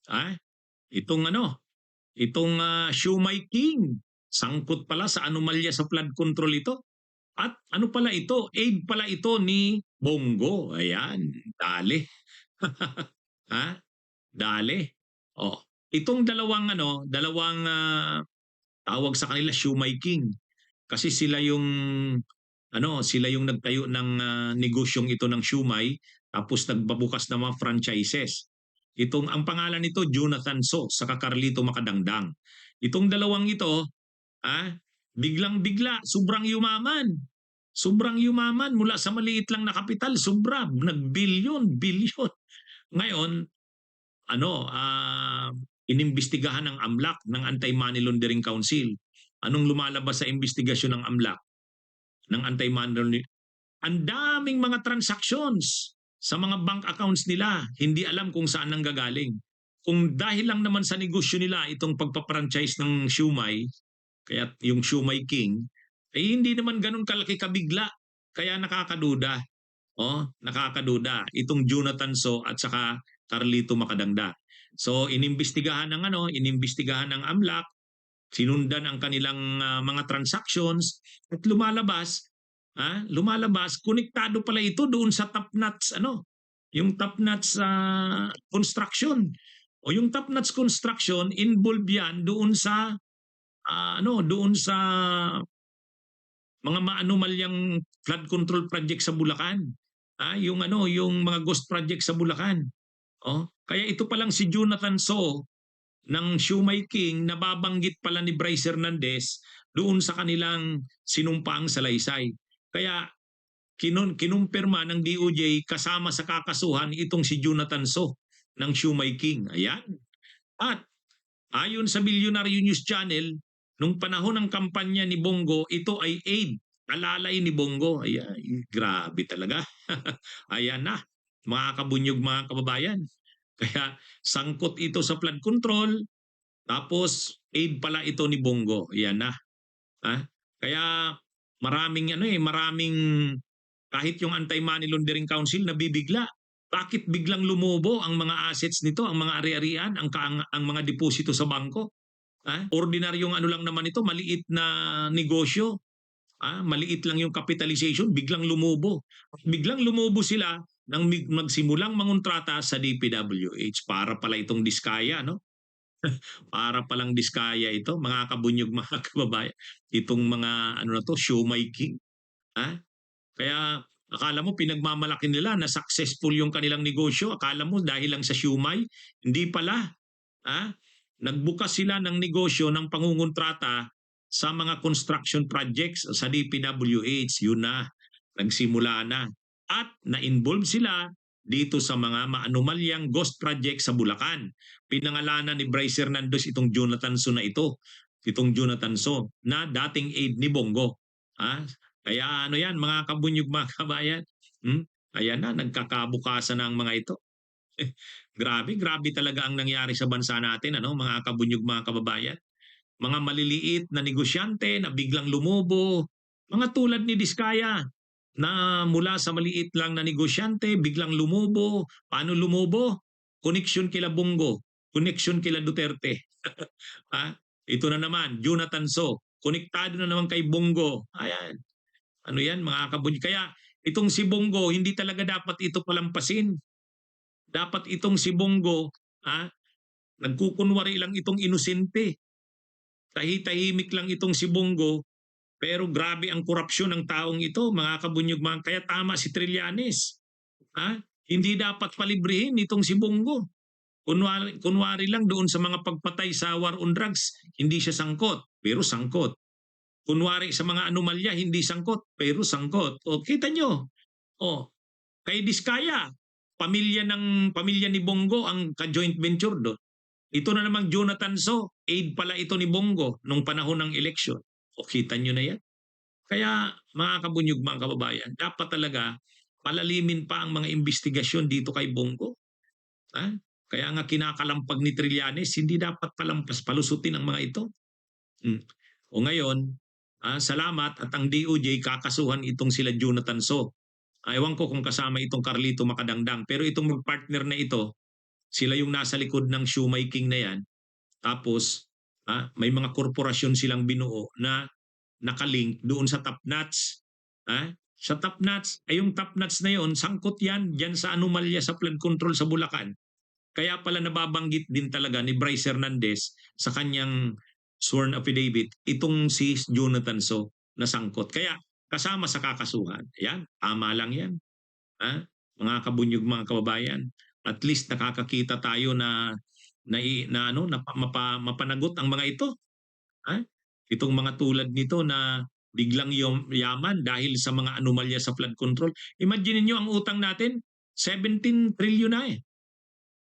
Ah, itong Siumay King, sangkot pala sa anomalya sa flood control ito. At ano pala ito? Aid pala ito ni Bongo. Ayan, dali. Ha? Dali. Oh, itong dalawang tawag sa kanila Siumay King kasi sila yung nagtayo ng negosyong ito ng siumay tapos nagbabukas ng mga franchises. Ang pangalan nito Jonathan So sa Carlito Macadangdang. Itong dalawang ito, ah, biglang-bigla, sobrang yumaman. Sobrang yumaman mula sa maliit lang na kapital, sobra, nagbilyon, bilyon. Ngayon, inimbestigahan ng AMLAC, ng Anti-Money Laundering Council. Anong lumalabas sa investigasyon ng AMLAC, ng Anti-Money Laundering? Ang daming mga transactions sa mga bank accounts nila, hindi alam kung saan nanggagaling. Kung dahil lang naman sa negosyo nila itong pagpa-franchise ng Siumay, kaya yung Siumay King, eh hindi naman ganun kalaki kabigla. Kaya nakakaduda. Nakakaduda itong Jonathan So at saka Carlito Macadangda. So inimbestigahan ng AMLAC, sinundan ang kanilang mga transactions at lumalabas konektado pala ito doon sa top nuts yung top nuts construction. O yung top nuts construction involved yan doon sa mga maanumalyang flood control project sa Bulacan. Yung mga ghost project sa Bulacan. Kaya ito palang si Jonathan So ng Siumay King nababanggit pala ni Bryce Hernandez doon sa kanilang sinumpaang salaysay. Kaya kinumpirma ng DOJ kasama sa kakasuhan itong si Jonathan So ng Siumay King. Ayan. At ayon sa Billionaire News Channel, nung panahon ng kampanya ni Bongo, ito ay aid, alalay ni Bongo. Ayan, grabe talaga. Ayan na, mga kabunyog, mga kababayan. Kaya sangkot ito sa flood control, tapos aid pala ito ni Bongo. Ayan na. Kaya maraming kahit yung Anti-Money Laundering Council nabibigla. Bakit biglang lumobo ang mga assets nito, ang mga ari-arian, ang mga deposito sa bangko? Ordinaryong lang naman ito, maliit na negosyo. Maliit lang yung capitalization, biglang lumobo. Biglang lumobo sila nang magsimulang mangontrata sa DPWH. Para pala itong diskaya, no? Para palang diskaya ito, mga kabunyog, mga kababayan. Itong mga Siumay King. Kaya akala mo pinagmamalaki nila na successful yung kanilang negosyo. Akala mo dahil lang sa siumay. Hindi pala. Nagbukas sila ng negosyo ng pangungontrata sa mga construction projects sa DPWH. Yun na. Nagsimula na. At na-involve sila dito sa mga maanumalyang ghost project sa Bulacan. Pinangalanan ni Bryce Hernandez itong Jonathan So na ito. Itong Jonathan So na dating aide ni Bongo. Kaya yan, mga kabunyog, mga kabayan. Ayan na, nagkakabukasan na ang mga ito. Grabe talaga ang nangyari sa bansa natin, mga kabunyog, mga kababayan. Mga maliliit na negosyante na biglang lumobo, mga tulad ni Diskaya na mula sa maliit lang na negosyante, biglang lumobo. Paano lumobo? Connection kila Bongo, connection kila Duterte. Ito na naman, Jonathan So, konektado na naman kay Bongo. Ayan. Yan, mga kabunyog. Kaya itong si Bongo, hindi talaga dapat ito palampasin. Dapat itong si Bongo, nagkukunwari lang itong inosente. Tahimik lang itong si Bongo, pero grabe ang korupsyon ng taong ito, mga kabunyog. Kaya tama si Trillanes. Hindi dapat palibrihin itong si Bongo. Kunwari lang doon sa mga pagpatay sa war on drugs, hindi siya sangkot, pero sangkot. Kunwari sa mga anomalya, hindi sangkot, pero sangkot. Kita nyo. Kay Diskaya, pamilya ni Bongo ang ka-joint venture doon. Ito na namang Jonathan So, aid pala ito ni Bongo nung panahon ng eleksyon. Kita nyo na yan. Kaya mga kabunyog, mga kababayan, dapat talaga palalimin pa ang mga investigasyon dito kay Bongo. Kaya nga kinakalampag ni Trillanes, hindi dapat palusutin ang mga ito. O ngayon, salamat at ang DOJ kakasuhan itong sila Jonathan So. Ewan ko kung kasama itong Carlito Macadangdang, pero itong magpartner na ito, Sila yung nasa likod ng shoemaking na yan. Tapos, may mga korporasyon silang binuo na nakalink doon sa top nuts. Sa top nuts, ay yung top nuts na yon, sangkot yan dyan sa anomalya sa flood control sa Bulacan. Kaya pala nababanggit din talaga ni Bryce Hernandez sa kanyang sworn affidavit itong si Jonathan So na sangkot. Kaya kasama sa kakasuhan. Yan, tama lang yan. Mga kabunyog, mga kababayan. At least nakakakita tayo na mapanagot ang mga ito. Itong mga tulad nito na biglang yaman dahil sa mga anomalya sa flood control. Imagine niyo ang utang natin, 17 trillion na eh.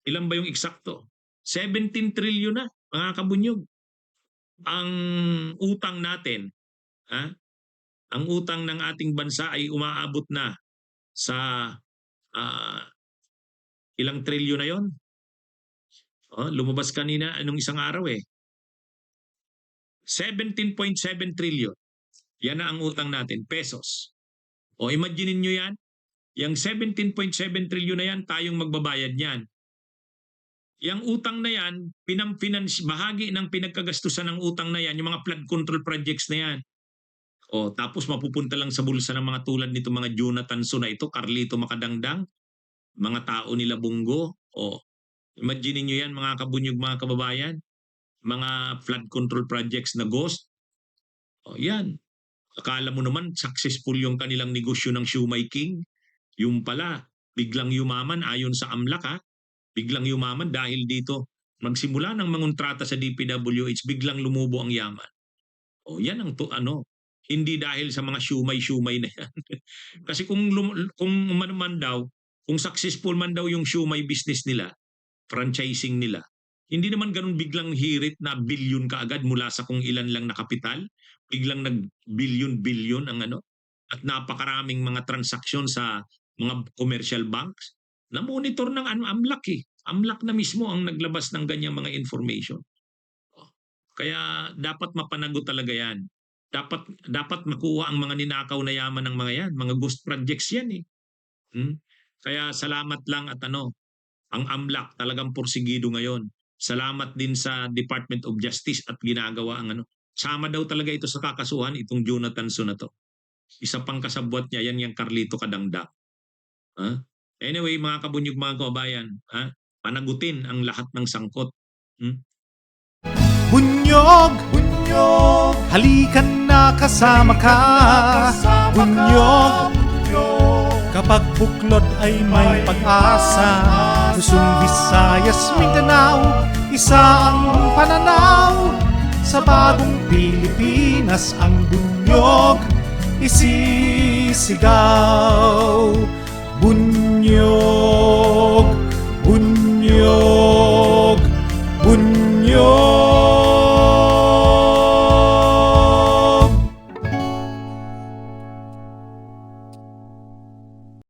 Ilan ba yung eksakto? 17 trillion na, mga kabunyog. Ang utang natin, ang utang ng ating bansa ay umaabot na sa ilang trilyon na yon? Lumabas kanina anong isang araw eh. 17.7 trillion. Yan na ang utang natin, pesos. Imagine niyo yan. Yung 17.7 trillion na yan, tayong magbabayad niyan. Yang utang na yan, bahagi ng pinagkagastusan ng utang na yan, yung mga flood control projects na yan. Tapos mapupunta lang sa bulsa ng mga tulad nito, mga Jonathan So na ito, Carlito Macadangdang, mga tao nila Bungo. Imagine niyo yan, mga kabunyog, mga kababayan, mga flood control projects na ghost. Yan. Akala mo naman successful yung kanilang negosyo ng shoemaking. Yung pala, biglang yumaman ayon sa AMLAC biglang yumaman dahil dito magsimula ng mangontrata sa DPWH, biglang lumubo ang yaman. Yan ang hindi dahil sa mga shumay na yan. Kasi kung successful man daw yung shumay business nila, franchising nila, hindi naman ganun biglang hirit na bilyon kaagad mula sa kung ilan lang na kapital, biglang nag-bilyon ang at napakaraming mga transaksyon sa mga commercial banks. Na-monitor ng AMLAC eh. AMLAC na mismo ang naglabas ng ganyang mga information. Kaya dapat mapanagot talaga yan. Dapat makuha ang mga ninakaw na yaman ng mga yan. Mga ghost projects yan eh. Kaya salamat lang at ang AMLAC talagang porsigido ngayon. Salamat din sa Department of Justice at ginagawa ang sama daw talaga ito sa kakasuhan, itong Jonathan So na to. Isa pang kasabwat niya, yan yung Carlito Cadangdang. Anyway, mga kabunyog, mga kababayan, panagutin ang lahat ng sangkot. Bunyog, bunyog, halikan na kasama ka. Bunyog, kapag buklod ay may pag-asa. Luzon, Visayas, Mindanao, isa ang pananaw. Sa bagong Pilipinas ang bunyog isisigaw.